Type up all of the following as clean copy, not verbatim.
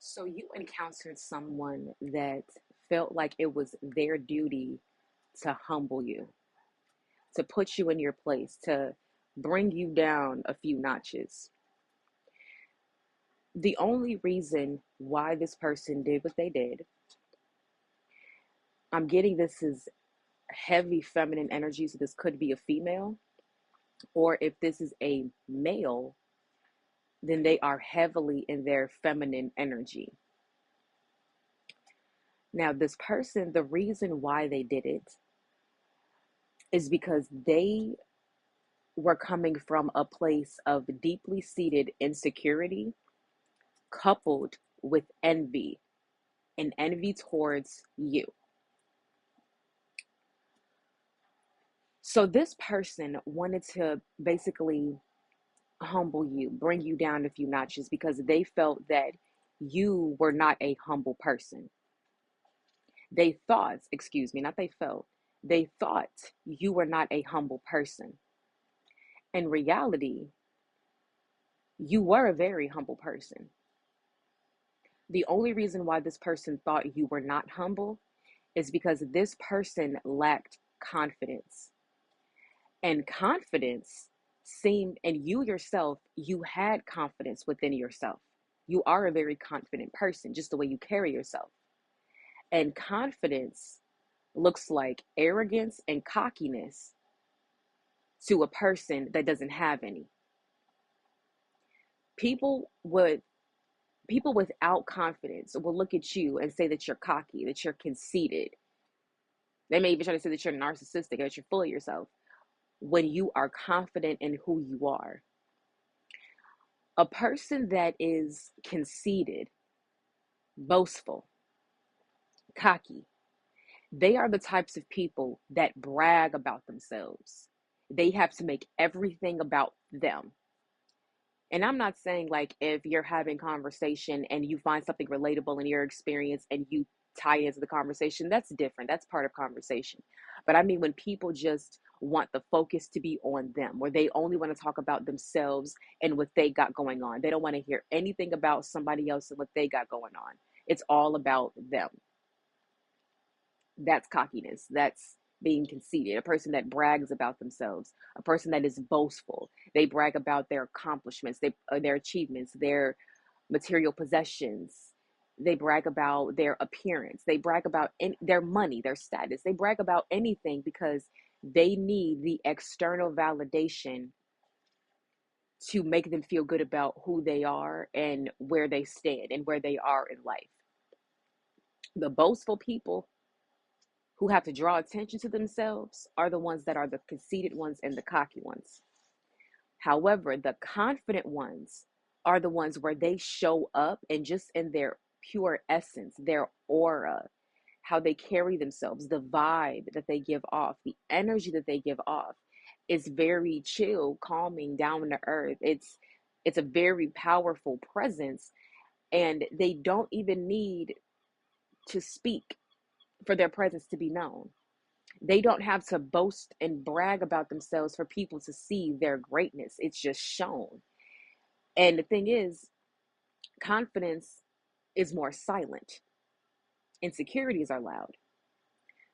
So you encountered someone that felt like it was their duty to humble you, to put you in your place, to bring you down a few notches. The only reason why this person did what they did, I'm getting this is heavy feminine energy, so this could be a female, or if this is a male, then they are heavily in their feminine energy. Now, this person, the reason why they did it is because they were coming from a place of deeply seated insecurity coupled with envy and envy towards you. So, this person wanted to basically humble you, bring you down a few notches because they felt that you were not a humble person. They thought, excuse me, not they felt, they thought you were not a humble person. In reality, you were a very humble person. The only reason why this person thought you were not humble is because this person lacked confidence. And confidence seemed, and you yourself, you had confidence within yourself. You are a very confident person, just the way you carry yourself. And confidence looks like arrogance and cockiness to a person that doesn't have any. People would People without confidence will look at you and say that you're cocky, that you're conceited. They may even try to say that you're narcissistic, that you're full of yourself when you are confident in who you are. A person that is conceited, boastful, cocky, they are the types of people that brag about themselves. They have to make everything about them. And I'm not saying like if you're having conversation and you find something relatable in your experience and you tie into the conversation, that's different. That's part of conversation. But I mean, when people just want the focus to be on them, where they only want to talk about themselves and what they got going on, they don't want to hear anything about somebody else and what they got going on. It's all about them. That's cockiness. That's being conceited. A person that brags about themselves, a person that is boastful. They brag about their accomplishments, their achievements, their material possessions. They brag about their appearance. They brag about their money, their status. They brag about anything because they need the external validation to make them feel good about who they are and where they stand and where they are in life. The boastful people who have to draw attention to themselves are the ones that are the conceited ones and the cocky ones. However, the confident ones are the ones where they show up and just in their pure essence, their aura, how they carry themselves, the vibe that they give off, the energy that they give off is very chill, calming, down to earth. It's a very powerful presence and they don't even need to speak for their presence to be known. They don't have to boast and brag about themselves for people to see their greatness. It's just shown. And the thing is, confidence is more silent. Insecurities are loud.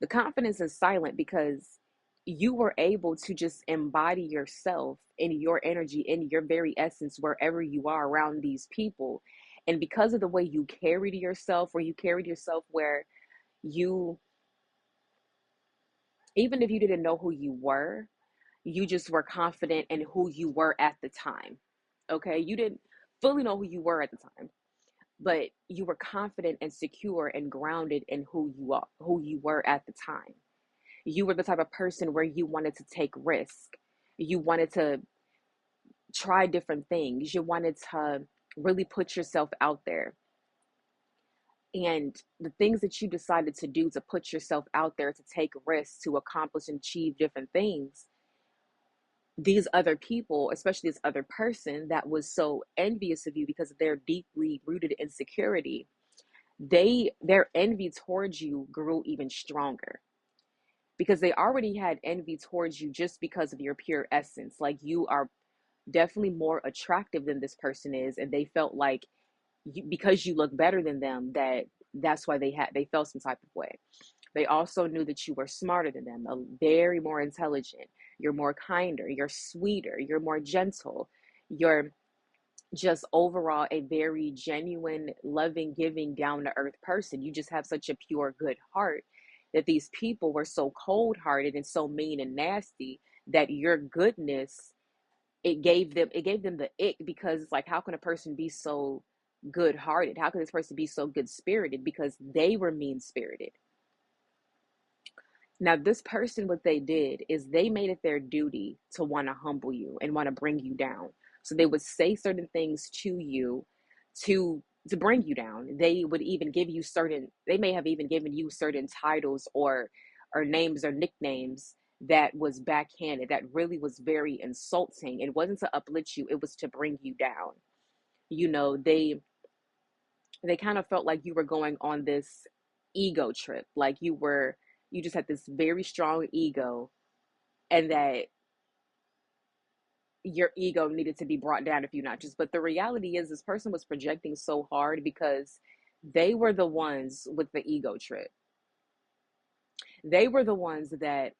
The confidence is silent because you were able to just embody yourself in your energy, in your very essence, wherever you are around these people. And because of the way you carried yourself, where you, even if you didn't know who you just were confident in who you were at the time. Okay. You didn't fully know who you were at the time, but you were confident and secure and grounded in who you were at the time. You were the type of person where you wanted to take risk. You wanted to try different things. You wanted to really put yourself out there. And the things that you decided to do to put yourself out there, to take risks, to accomplish and achieve different things, these other people, especially this other person that was so envious of you because of their deeply rooted insecurity, their envy towards you grew even stronger because they already had envy towards you just because of your pure essence. Like you are definitely more attractive than this person is, and they felt like because you look better than them, that's why they felt some type of way. They also knew that you were smarter than them, very more intelligent. You're more kinder, you're sweeter, you're more gentle. You're just overall a very genuine, loving, giving, down to earth person. You just have such a pure, good heart that these people were so cold hearted and so mean and nasty that your goodness, it gave them the ick, because it's like, how can a person be so good hearted? How can this person be so good spirited? Because they were mean spirited. Now, this person, what they did is they made it their duty to want to humble you and want to bring you down. So they would say certain things to you to bring you down. They would even give you certain, they may have even given you certain titles or names or nicknames that was backhanded, that really was very insulting. It wasn't to uplift you, it was to bring you down. You know, they kind of felt like you were going on this ego trip, like you just had this very strong ego, and that your ego needed to be brought down a few notches. But the reality is, this person was projecting so hard because they were the ones with the ego trip. They were the ones that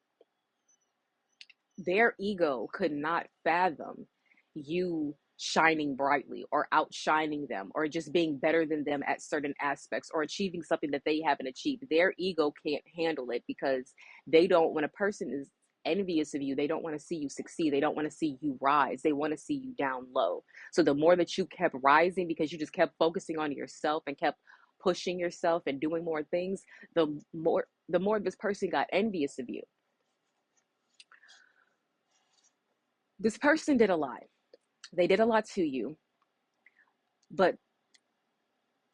their ego could not fathom you shining brightly or outshining them or just being better than them at certain aspects or achieving something that they haven't achieved. Their ego can't handle it, because they don't, when a person is envious of you, they don't want to see you succeed. They don't want to see you rise. They want to see you down low. So the more that you kept rising, because you just kept focusing on yourself and kept pushing yourself and doing more things, the more this person got envious of you. This person did a lot. They did a lot to you, but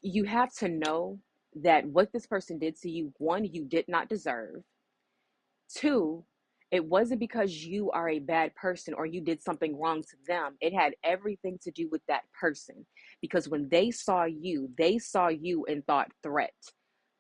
you have to know that what this person did to you, one, you did not deserve. Two, it wasn't because you are a bad person or you did something wrong to them. It had everything to do with that person. Because when they saw you and thought threat,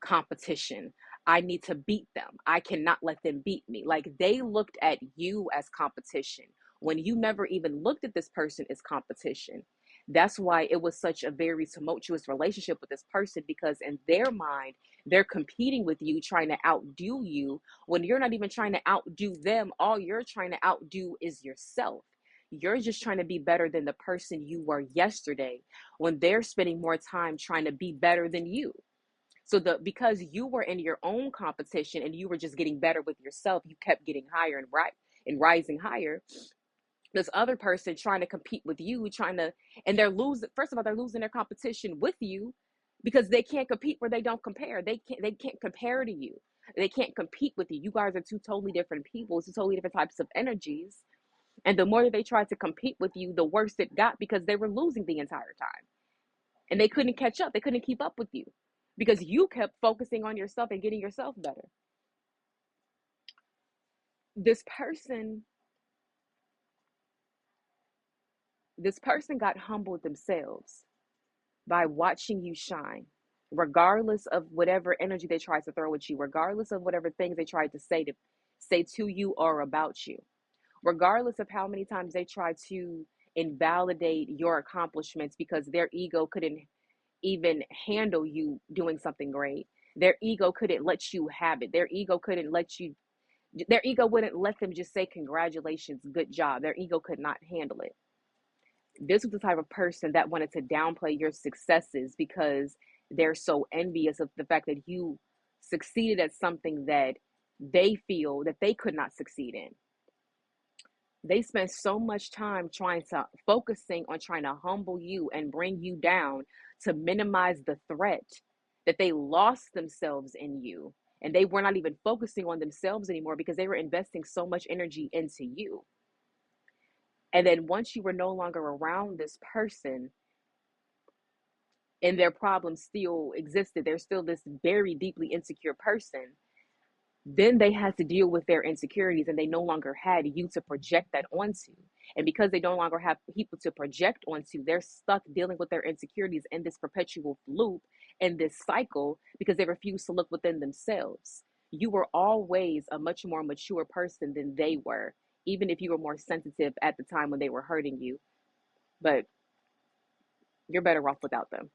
competition. I need to beat them. I cannot let them beat me. Like, they looked at you as competition when you never even looked at this person as competition. That's why it was such a very tumultuous relationship with this person, because in their mind, they're competing with you, trying to outdo you when you're not even trying to outdo them. All you're trying to outdo is yourself. You're just trying to be better than the person you were yesterday, when they're spending more time trying to be better than you. So because you were in your own competition and you were just getting better with yourself, you kept getting higher and rising higher. This other person trying to compete with you, and they're losing. First of all, they're losing their competition with you, because they can't compete where they don't compare. They can't compare to you. They can't compete with you. You guys are two totally different people, two totally different types of energies. And the more that they tried to compete with you, the worse it got, because they were losing the entire time. And they couldn't catch up. They couldn't keep up with you, because you kept focusing on yourself and getting yourself better. This person, this person got humbled themselves by watching you shine, regardless of whatever energy they tried to throw at you, regardless of whatever things they tried to say to you or about you, regardless of how many times they tried to invalidate your accomplishments because their ego couldn't even handle you doing something great. Their ego couldn't let you have it. Their ego wouldn't let them just say congratulations, good job. Their ego could not handle it. This was the type of person that wanted to downplay your successes, because they're so envious of the fact that you succeeded at something that they feel that they could not succeed in. They spent so much time focusing on trying to humble you and bring you down, to minimize the threat, that they lost themselves in you. And they were not even focusing on themselves anymore, because they were investing so much energy into you. And then once you were no longer around this person, and their problems still existed, they're still this very deeply insecure person, then they had to deal with their insecurities, and they no longer had you to project that onto. And because they no longer have people to project onto, they're stuck dealing with their insecurities in this perpetual loop, in this cycle, because they refuse to look within themselves. You were always a much more mature person than they were, even if you were more sensitive at the time when they were hurting you. But you're better off without them.